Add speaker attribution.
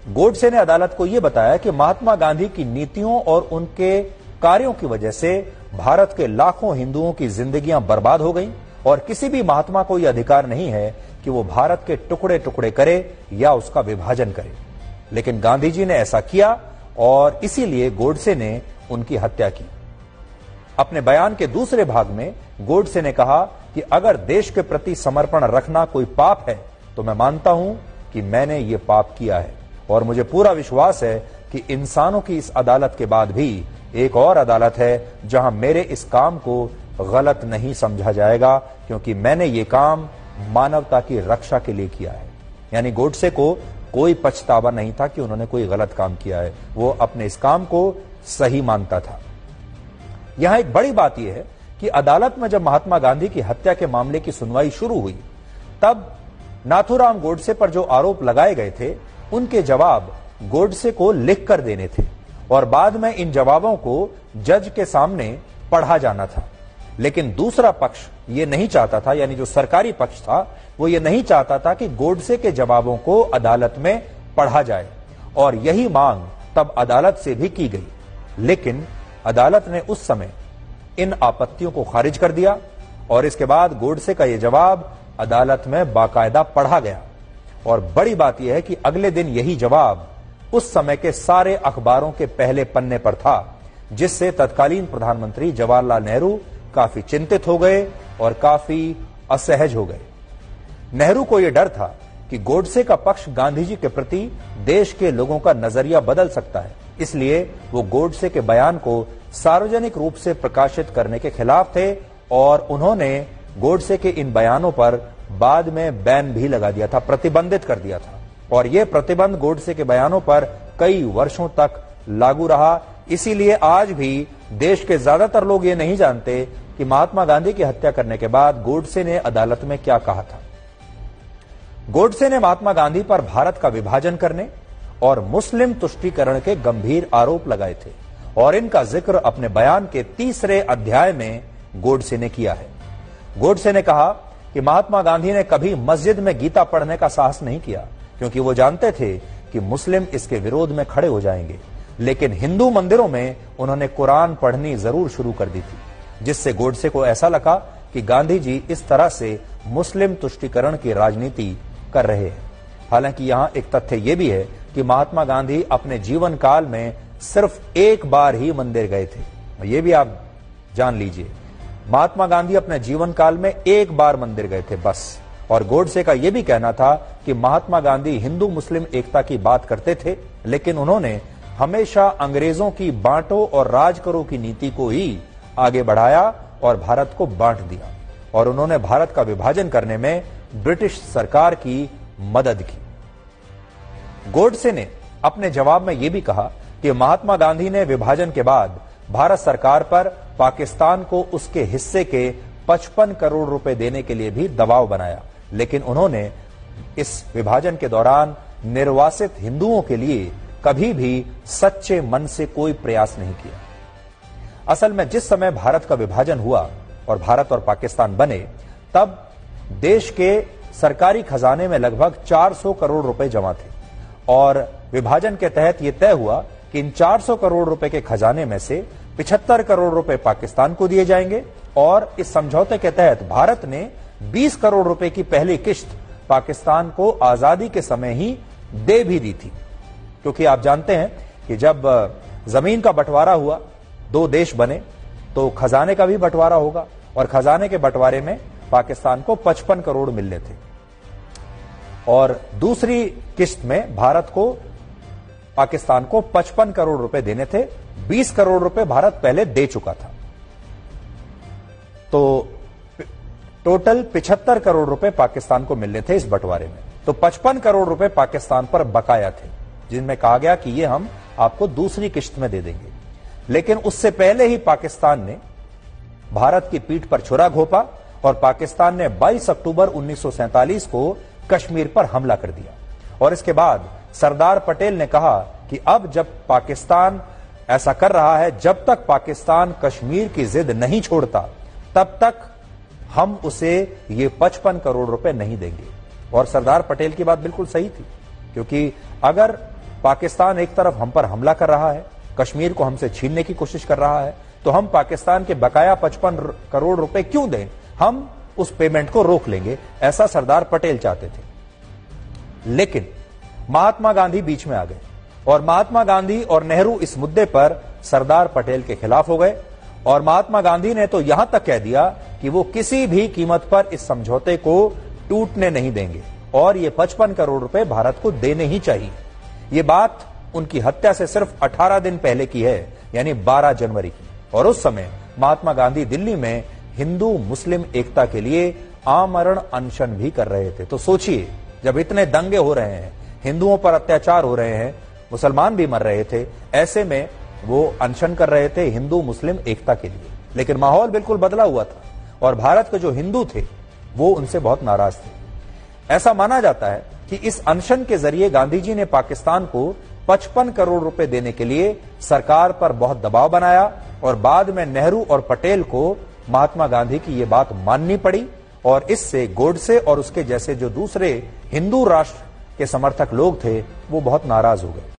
Speaker 1: गोडसे ने अदालत को यह बताया कि महात्मा गांधी की नीतियों और उनके कार्यों की वजह से भारत के लाखों हिंदुओं की जिंदगियां बर्बाद हो गईं और किसी भी महात्मा को यह अधिकार नहीं है कि वो भारत के टुकड़े टुकड़े करे या उसका विभाजन करे। लेकिन गांधी जी ने ऐसा किया और इसीलिए गोडसे ने उनकी हत्या की। अपने बयान के दूसरे भाग में गोडसे ने कहा कि अगर देश के प्रति समर्पण रखना कोई पाप है तो मैं मानता हूं कि मैंने ये पाप किया है और मुझे पूरा विश्वास है कि इंसानों की इस अदालत के बाद भी एक और अदालत है जहां मेरे इस काम को गलत नहीं समझा जाएगा, क्योंकि मैंने ये काम मानवता की रक्षा के लिए किया है। यानी गोडसे को कोई पछतावा नहीं था कि उन्होंने कोई गलत काम किया है, वो अपने इस काम को सही मानता था। यहां एक बड़ी बात यह है कि अदालत में जब महात्मा गांधी की हत्या के मामले की सुनवाई शुरू हुई तब नाथूराम गोडसे पर जो आरोप लगाए गए थे उनके जवाब गोडसे को लिख कर देने थे और बाद में इन जवाबों को जज के सामने पढ़ा जाना था। लेकिन दूसरा पक्ष ये नहीं चाहता था, यानी जो सरकारी पक्ष था वो ये नहीं चाहता था कि गोडसे के जवाबों को अदालत में पढ़ा जाए और यही मांग तब अदालत से भी की गई। लेकिन अदालत ने उस समय इन आपत्तियों को खारिज कर दिया और इसके बाद गोडसे का यह जवाब अदालत में बाकायदा पढ़ा गया। और बड़ी बात यह है कि अगले दिन यही जवाब उस समय के सारे अखबारों के पहले पन्ने पर था, जिससे तत्कालीन प्रधानमंत्री जवाहरलाल नेहरू काफी चिंतित हो गए और काफी असहज हो गए। नेहरू को यह डर था कि गोडसे का पक्ष गांधी जी के प्रति देश के लोगों का नजरिया बदल सकता है, इसलिए वो गोडसे के बयान को सार्वजनिक रूप से प्रकाशित करने के खिलाफ थे और उन्होंने गोडसे के इन बयानों पर बाद में बैन भी लगा दिया था, प्रतिबंधित कर दिया था। और यह प्रतिबंध गोडसे के बयानों पर कई वर्षों तक लागू रहा। इसीलिए आज भी देश के ज्यादातर लोग ये नहीं जानते कि महात्मा गांधी की हत्या करने के बाद गोडसे ने अदालत में क्या कहा था। गोडसे ने महात्मा गांधी पर भारत का विभाजन करने और मुस्लिम तुष्टीकरण के गंभीर आरोप लगाए थे और इनका जिक्र अपने बयान के 3रे अध्याय में गोडसे ने किया है। गोडसे ने कहा कि महात्मा गांधी ने कभी मस्जिद में गीता पढ़ने का साहस नहीं किया, क्योंकि वो जानते थे कि मुस्लिम इसके विरोध में खड़े हो जाएंगे। लेकिन हिंदू मंदिरों में उन्होंने कुरान पढ़नी जरूर शुरू कर दी थी, जिससे गोडसे को ऐसा लगा कि गांधी जी इस तरह से मुस्लिम तुष्टीकरण की राजनीति कर रहे हैं। हालांकि यहां एक तथ्य यह भी है कि महात्मा गांधी अपने जीवन काल में सिर्फ एक बार ही मंदिर गए थे। ये भी आप जान लीजिए, महात्मा गांधी अपने जीवन काल में एक बार मंदिर गए थे बस। और गोडसे का यह भी कहना था कि महात्मा गांधी हिंदू मुस्लिम एकता की बात करते थे, लेकिन उन्होंने हमेशा अंग्रेजों की बांटो और राज करो की नीति को ही आगे बढ़ाया और भारत को बांट दिया और उन्होंने भारत का विभाजन करने में ब्रिटिश सरकार की मदद की। गोडसे ने अपने जवाब में यह भी कहा कि महात्मा गांधी ने विभाजन के बाद भारत सरकार पर पाकिस्तान को उसके हिस्से के 55 करोड़ रुपए देने के लिए भी दबाव बनाया, लेकिन उन्होंने इस विभाजन के दौरान निर्वासित हिंदुओं के लिए कभी भी सच्चे मन से कोई प्रयास नहीं किया। असल में जिस समय भारत का विभाजन हुआ और भारत और पाकिस्तान बने, तब देश के सरकारी खजाने में लगभग 400 करोड़ रुपए जमा थे और विभाजन के तहत यह तय हुआ कि इन 400 करोड़ रुपए के खजाने में से 75 करोड़ रुपए पाकिस्तान को दिए जाएंगे और इस समझौते के तहत भारत ने 20 करोड़ रुपए की पहली किश्त पाकिस्तान को आजादी के समय ही दे भी दी थी, क्योंकि आप जानते हैं कि जब जमीन का बंटवारा हुआ, 2 देश बने, तो खजाने का भी बंटवारा होगा और खजाने के बंटवारे में पाकिस्तान को 55 करोड़ मिलने थे और दूसरी किश्त में भारत को पाकिस्तान को 55 करोड़ रुपए देने थे। 20 करोड़ रुपए भारत पहले दे चुका था, तो टोटल 75 करोड़ रुपए पाकिस्तान को मिलने थे इस बंटवारे में। तो 55 करोड़ रुपए पाकिस्तान पर बकाया थे, जिनमें कहा गया कि ये हम आपको दूसरी किश्त में दे देंगे। लेकिन उससे पहले ही पाकिस्तान ने भारत की पीठ पर छुरा घोंपा और पाकिस्तान ने 22 अक्टूबर 1947 को कश्मीर पर हमला कर दिया और इसके बाद सरदार पटेल ने कहा कि अब जब पाकिस्तान ऐसा कर रहा है, जब तक पाकिस्तान कश्मीर की जिद नहीं छोड़ता तब तक हम उसे ये 55 करोड़ रुपए नहीं देंगे। और सरदार पटेल की बात बिल्कुल सही थी, क्योंकि अगर पाकिस्तान एक तरफ हम पर हमला कर रहा है, कश्मीर को हमसे छीनने की कोशिश कर रहा है, तो हम पाकिस्तान के बकाया 55 करोड़ रुपए क्यों दें, हम उस पेमेंट को रोक लेंगे, ऐसा सरदार पटेल चाहते थे। लेकिन महात्मा गांधी बीच में आ गए और महात्मा गांधी और नेहरू इस मुद्दे पर सरदार पटेल के खिलाफ हो गए और महात्मा गांधी ने तो यहां तक कह दिया कि वो किसी भी कीमत पर इस समझौते को टूटने नहीं देंगे और ये 55 करोड़ रुपए भारत को देने ही चाहिए। ये बात उनकी हत्या से सिर्फ 18 दिन पहले की है, यानी 12 जनवरी की, और उस समय महात्मा गांधी दिल्ली में हिंदू मुस्लिम एकता के लिए आमरण अनशन भी कर रहे थे। तो सोचिए, जब इतने दंगे हो रहे हैं, हिंदुओं पर अत्याचार हो रहे हैं, मुसलमान भी मर रहे थे, ऐसे में वो अनशन कर रहे थे हिंदू मुस्लिम एकता के लिए। लेकिन माहौल बिल्कुल बदला हुआ था और भारत के जो हिंदू थे वो उनसे बहुत नाराज थे। ऐसा माना जाता है कि इस अनशन के जरिए गांधी जी ने पाकिस्तान को 55 करोड़ रुपए देने के लिए सरकार पर बहुत दबाव बनाया और बाद में नेहरू और पटेल को महात्मा गांधी की ये बात माननी पड़ी और इससे गोडसे और उसके जैसे जो दूसरे हिंदू राष्ट्र के समर्थक लोग थे वो बहुत नाराज हो गए।